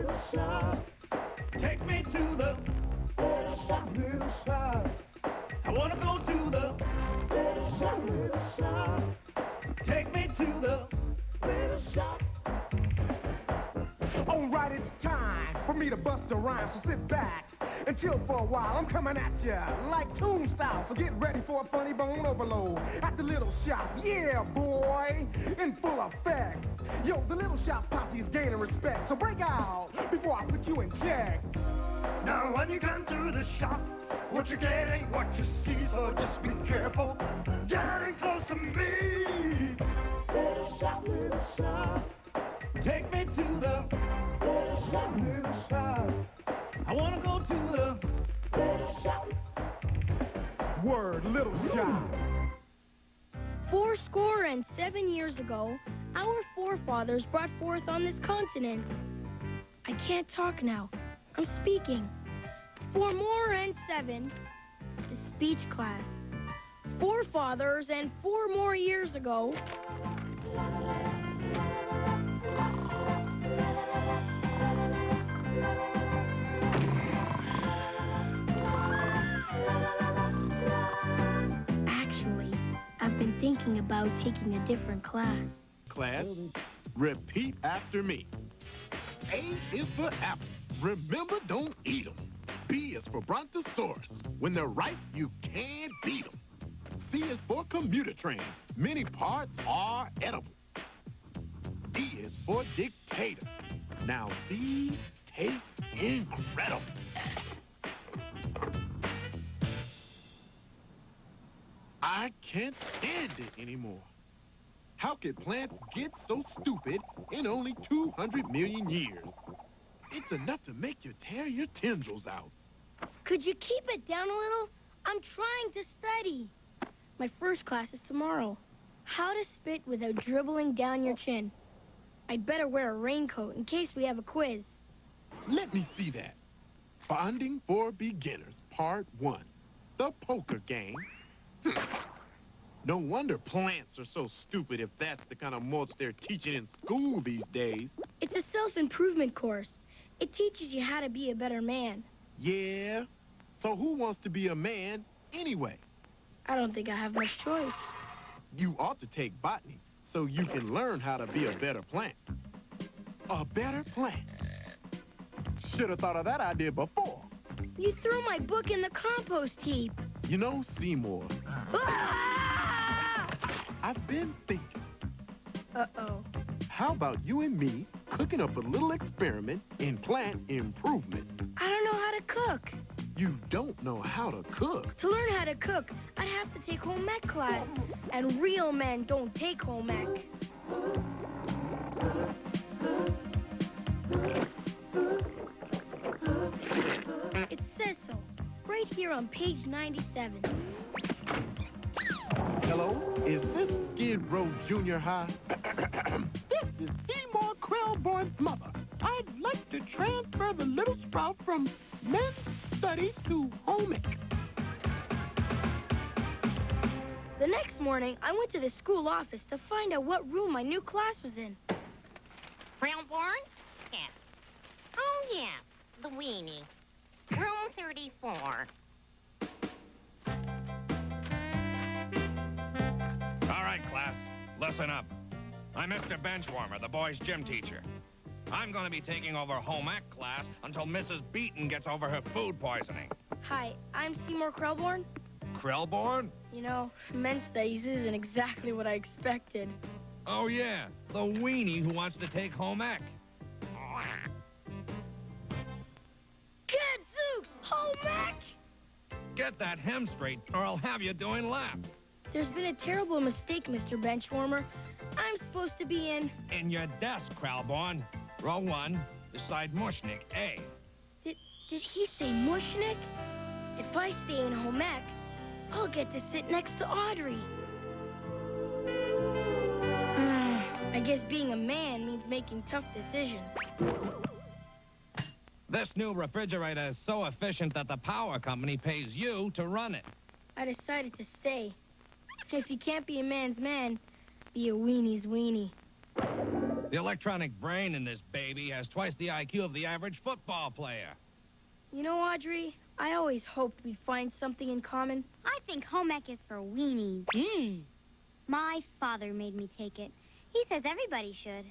little shop. Take me to the little shop, little shop. I wanna go to the little shop, little shop. Take me to the little shop. Alright, it's time for me to bust a rhyme, so sit back and chill for a while. I'm coming at ya like Tombstyle, so get ready for a funny bone overload at the Little Shop. Yeah, boy, in full effect. Yo, the Little Shop posse is gaining respect, so break out before I put you in check. Now when you come to the shop, what you get ain't what you see, so just be careful getting close to me. Little shop, take me to the little shop. I wanna go to the little shop. Word, Little Shop. 407 years ago, our forefathers brought forth on this continent. I can't talk now. I'm speaking. 4 more and 7 is speech class. Forefathers and 4 more years ago. Actually, I've been thinking about taking a different class. Class, repeat after me. A is for apple. Remember, don't eat them. B is for brontosaurus. When they're ripe, you can't beat them. C is for commuter train. Many parts are edible. D is for dictator. Now these taste incredible. I can't stand it anymore. How could plants get so stupid in only 200 million years? It's enough to make you tear your tendrils out. Could you keep it down a little? I'm trying to study. My first class is tomorrow. How to spit without dribbling down your chin. I'd better wear a raincoat in case we have a quiz. Let me see that. Bonding for Beginners, Part 1. The poker game. No wonder plants are so stupid if that's the kind of mulch they're teaching in school these days. It's a self-improvement course. It teaches you how to be a better man. Yeah? So who wants to be a man anyway? I don't think I have much choice. You ought to take botany so you can learn how to be a better plant. A better plant. Should have thought of that idea before. You threw my book in the compost heap. You know, Seymour, Ah! I've been thinking, Uh-oh. how about you and me cooking up a little experiment in plant improvement? I don't know how to cook. You don't know how to cook. To learn how to cook, I'd have to take home ec class. And real men don't take home ec. It says so, right here on page 97. Hello, is this Skid Row Junior High? This is Seymour Krellborn's mother. I'd like to transfer the little sprout from men's studies to home ec. The next morning, I went to the school office to find out what room my new class was in. Krellborn? Yes. Oh, yeah, the weenie. Room 34. All right, class, listen up. I'm Mr. Benchwarmer, the boys' gym teacher. I'm going to be taking over home ec class until Mrs. Beaton gets over her food poisoning. Hi, I'm Seymour Krellborn. Krellborn? You know, men's studies isn't exactly what I expected. Oh, yeah, the weenie who wants to take home ec. Gadzooks! Home ec! Get that hem straight, or I'll have you doing laps. There's been a terrible mistake, Mr. Benchwarmer. I'm supposed to be in... In your desk, Krellborn. Row 1, beside Mushnik, A. Did he say Mushnik? If I stay in home ec, I'll get to sit next to Audrey. I guess being a man means making tough decisions. This new refrigerator is so efficient that the power company pays you to run it. I decided to stay. If you can't be a man's man, be a weenie's weenie. The electronic brain in this baby has twice the IQ of the average football player. You know, Audrey, I always hoped we'd find something in common. I think home ec is for weenies. My father made me take it. He says everybody should.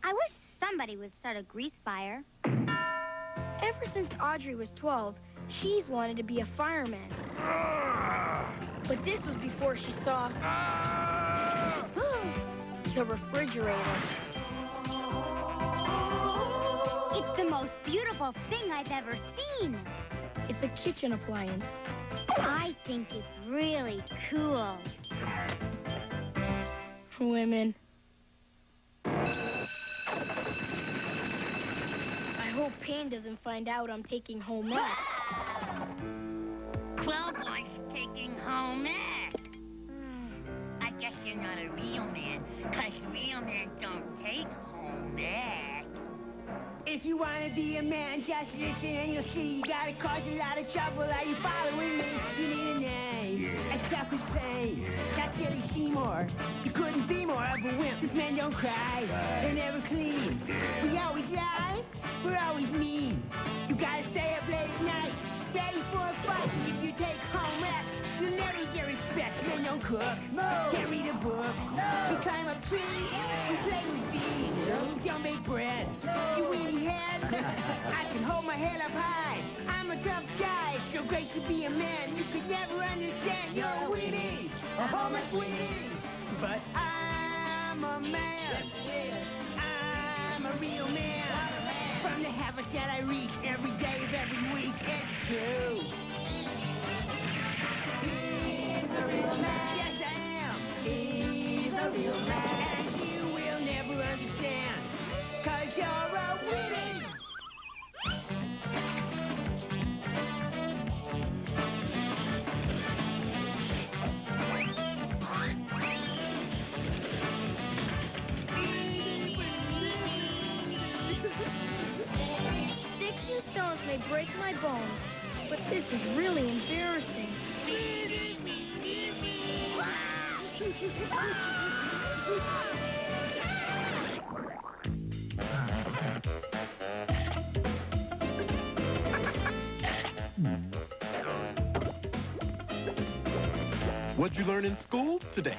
I wish somebody would start a grease fire. Ever since Audrey was 12, she's wanted to be a fireman. But this was before she saw the refrigerator. It's the most beautiful thing I've ever seen. It's a kitchen appliance. I think it's really cool. Women. I hope Payne doesn't find out I'm taking home ec. 12 boys taking home ec. I guess you're not a real man, 'cause real men don't take home ec. If you want to be a man, just listen and you'll see. You gotta cause a lot of trouble. Are you following me? You need a name. As tough as pain. Not Tilly Seymour. You couldn't be more of a wimp. These men don't cry. They're never clean. We always lie. We're always mean. You gotta stay up late at night, ready for a fight. If you take home ec, you'll never get respect. Men don't cook. Can't read a book. You climb up trees. You play with bees. Don't make bread. You weenie head. I can hold my head up high. I'm a tough guy. So great to be a man. You could never understand. You're a weenie. A home ec weenie. But I'm a man. I'm a real man. From the habits that I reach every day of every week. It's true. He's a real man. Yes, I am. He's a real man. And you will never understand. 'Cause you're a weenie. Sticks and stones may break my bones, but this is really embarrassing. What'd you learn in school today?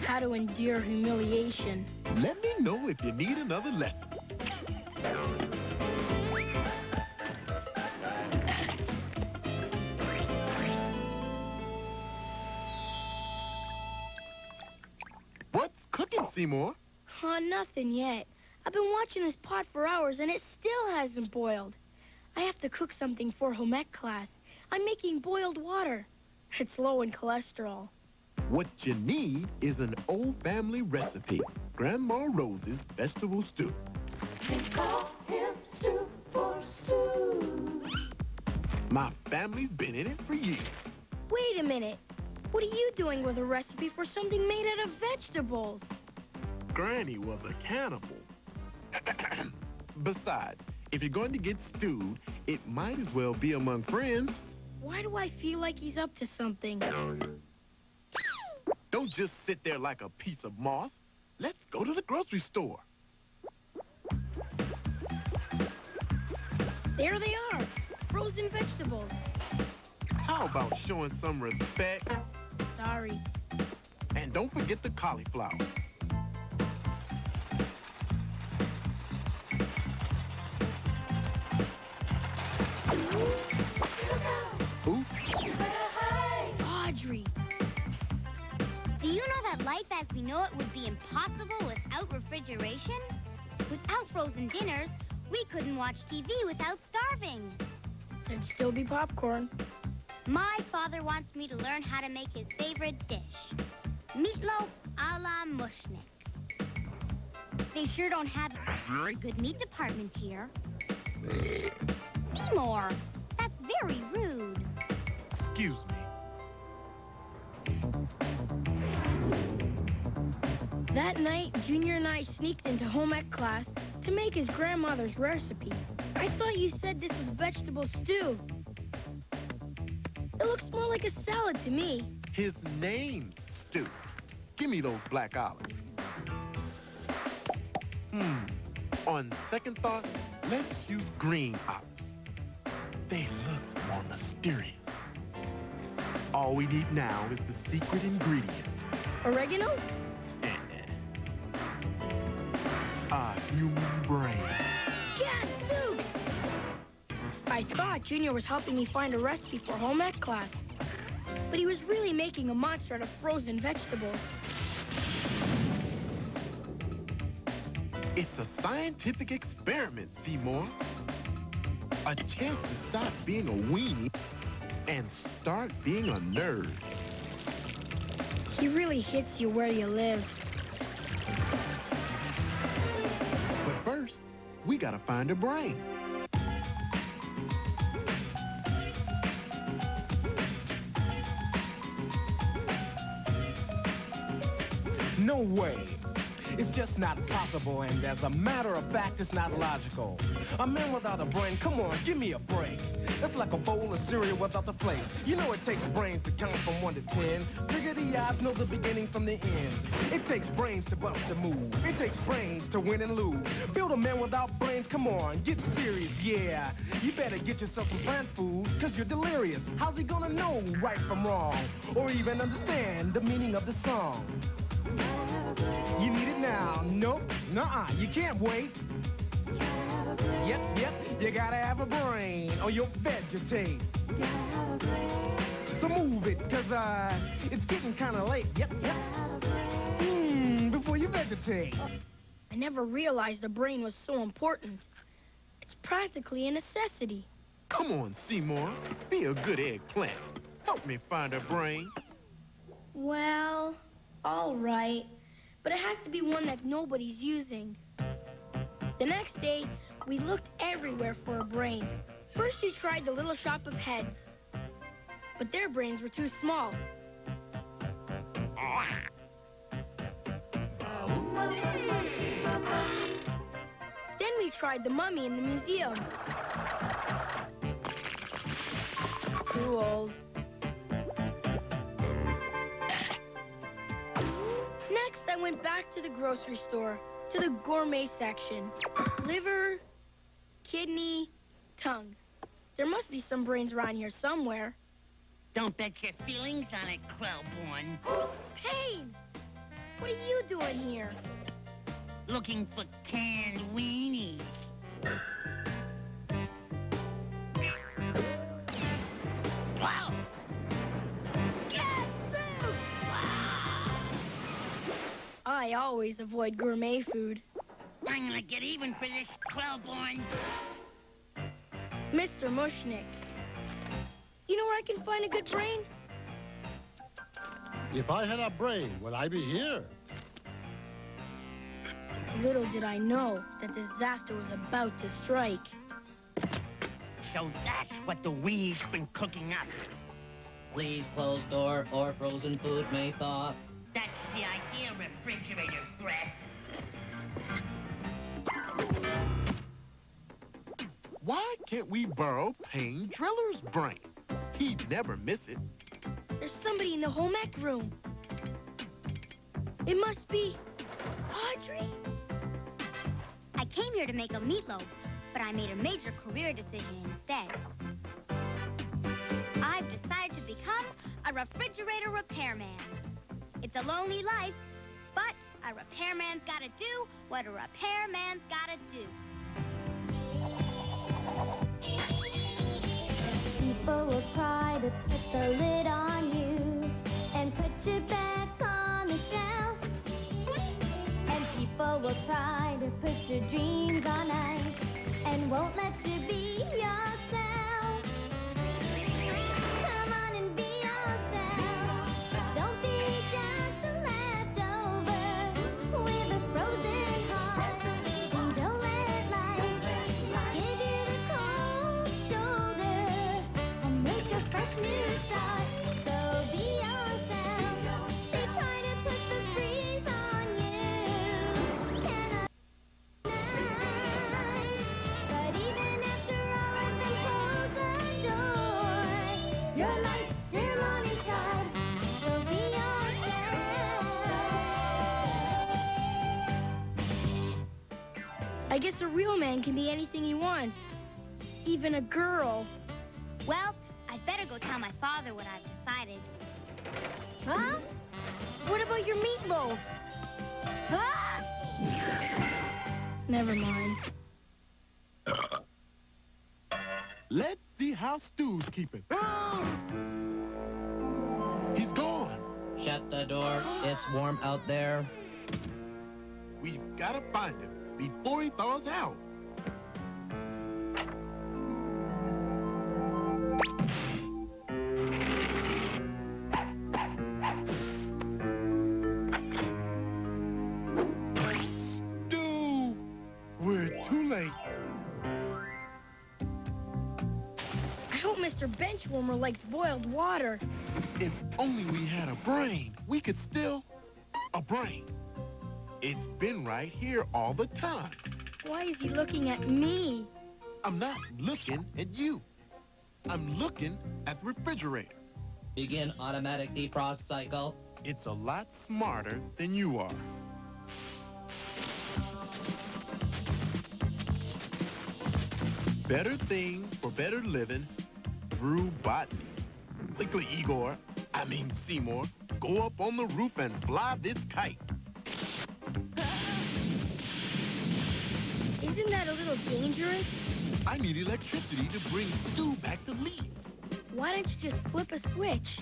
How to endure humiliation. Let me know if you need another lesson. What's cooking, Seymour? Nothing yet. I've been watching this pot for hours and it still hasn't boiled. I have to cook something for home ec class. I'm making boiled water. It's low in cholesterol. What you need is an old family recipe. Grandma Rose's vegetable stew. Call him stew for stew. My family's been in it for years. Wait a minute. What are you doing with a recipe for something made out of vegetables? Granny was a cannibal. Besides, if you're going to get stewed, it might as well be among friends. Why do I feel like he's up to something? Don't just sit there like a piece of moss. Let's go to the grocery store. There they are. Frozen vegetables. How about showing some respect? Sorry. And don't forget the cauliflower. Oops. Audrey. Do you know that life as we know it would be impossible without refrigeration? Without frozen dinners, we couldn't watch TV without starving. There'd still be popcorn. My father wants me to learn how to make his favorite dish, meatloaf a la mushnik. They sure don't have a very good meat department here. Seymour, that's very rude. Excuse me. That night, Junior and I sneaked into home ec class to make his grandmother's recipe. I thought you said this was vegetable stew. It looks more like a salad to me. His name's Stew. Give me those black olives. On second thought, let's use green olives. They look more mysterious. All we need now is the secret ingredient. Oregano? A human brain. Gadzooks! I thought Junior was helping me find a recipe for home ec class, but he was really making a monster out of frozen vegetables. It's a scientific experiment, Seymour. A chance to stop being a weenie and start being a nerd. He really hits you where you live. But first, we gotta find a brain. No way. It's just not possible, and as a matter of fact, it's not logical. A man without a brain, come on, give me a break. That's like a bowl of cereal without the flakes. You know it takes brains to count from 1 to 10. Figure the odds, know the beginning from the end. It takes brains to bust a move. It takes brains to win and lose. Build a man without brains, come on, get serious, yeah. You better get yourself some plant food, cause you're delirious. How's he gonna know right from wrong? Or even understand the meaning of the song? You need it now. Nope, nuh-uh, you can't wait. Yep, you gotta have a brain or you'll vegetate. So move it, cause it's getting kinda late. Yep. Before you vegetate. I never realized the brain was so important. It's practically a necessity. Come on, Seymour. Be a good eggplant. Help me find a brain. Well, all right. But it has to be one that nobody's using. The next day, we looked everywhere for a brain. First, we tried the little shop of heads, but their brains were too small. Then we tried the mummy in the museum. Too old. Next, I went back to the grocery store, to the gourmet section. Liver, kidney, tongue. There must be some brains around here somewhere. Don't bet your feelings on it, Quellborn. Payne! What are you doing here? Looking for canned weenies. Wow! I always avoid gourmet food. I'm gonna get even for this, Quellborn. Mr. Mushnick, you know where I can find a good brain? If I had a brain, would I be here? Little did I know that disaster was about to strike. So that's what the weenies been cooking up. Please close door or frozen food may thaw. That's the idea, refrigerator threat. Why can't we borrow Payne Driller's brain? He'd never miss it. There's somebody in the home ec room. It must be Audrey. I came here to make a meatloaf, but I made a major career decision instead. I've decided to become a refrigerator repairman. It's a lonely life, but a repairman's gotta do what a repairman's gotta do. People will try to put the lid on you and put you back on the shelf. And people will try to put your dreams on ice and won't let you be yourself. Come on and be yourself. Don't be just a leftover with a frozen heart. And don't let life give you the cold shoulder and make a fresh new start. So be yourself. They try to put the freeze on you. Cannot deny. But even after I guess a real man can be anything he wants. Even a girl. Well, I'd better go tell my father what I've decided. Huh? What about your meatloaf? Huh? Never mind. Let's see how Stu's keeping. He's gone. Shut the door. It's warm out there. We've got to find him before he thaws out. Stu! We're too late. I hope Mr. Benchwarmer likes boiled water. If only we had a brain, we could still... A brain. It's been right here all the time. Why is he looking at me? I'm not looking at you. I'm looking at the refrigerator. Begin automatic defrost cycle. It's a lot smarter than you are. Better things for better living through botany. Quickly, Seymour, go up on the roof and fly this kite. Isn't that a little dangerous? I need electricity to bring Stu back to leaf. Why don't you just flip a switch?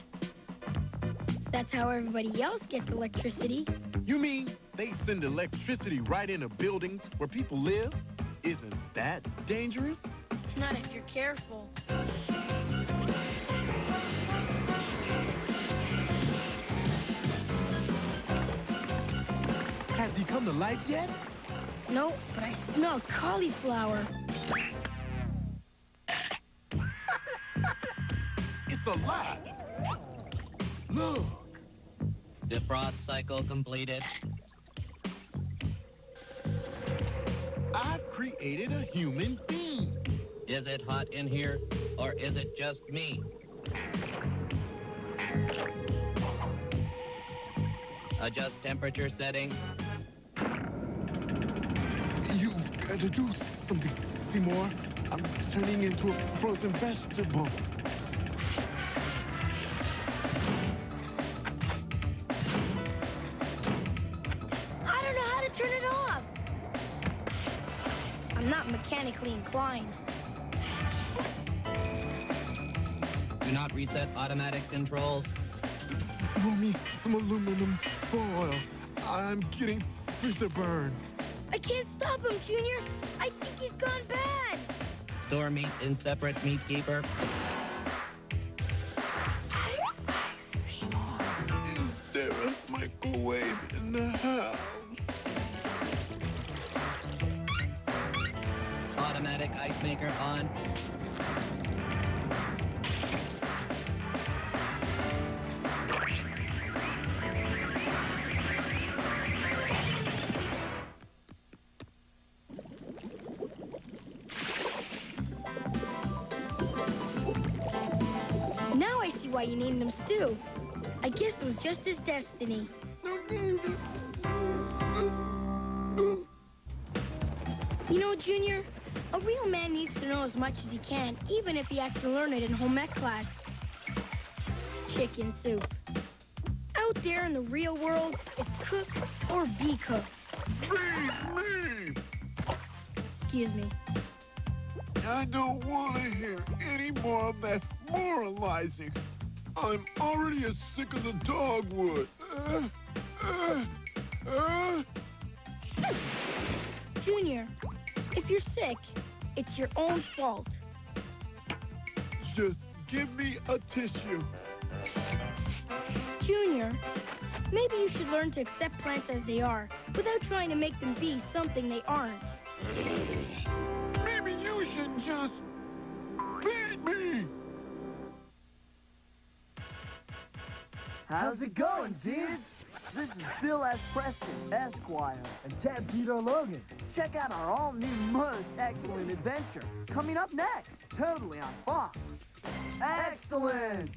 That's how everybody else gets electricity. You mean they send electricity right into buildings where people live? Isn't that dangerous? Not if you're careful. Has he come to life yet? No, but I smell cauliflower. It's alive. Look. Defrost cycle completed. I've created a human being. Is it hot in here, or is it just me? Adjust temperature settings. You've got to do something, Seymour. I'm turning into a frozen vegetable. I don't know how to turn it off. I'm not mechanically inclined. Do not reset automatic controls. Throw me some aluminum foil. I'm getting freezer burn. I can't stop him, Junior. I think he's gone bad. Store meat in separate meat keeper. Is there a microwave in the house? Automatic ice maker on. Now I see why you named him Stu. I guess it was just his destiny. You know, Junior, a real man needs to know as much as he can, even if he has to learn it in home ec class. Chicken soup. Out there in the real world, it's cook or be cooked. Feed me! Excuse me. I don't want to hear any more of that moralizing. I'm already as sick as a dogwood. Junior, if you're sick, it's your own fault. Just give me a tissue. Junior, maybe you should learn to accept plants as they are, without trying to make them be something they aren't. Maybe you should just feed me. How's it going, dudes? This is Bill S. Preston, Esquire, and Ted Peter Logan. Check out our all-new most excellent adventure coming up next, totally on Fox. Excellent!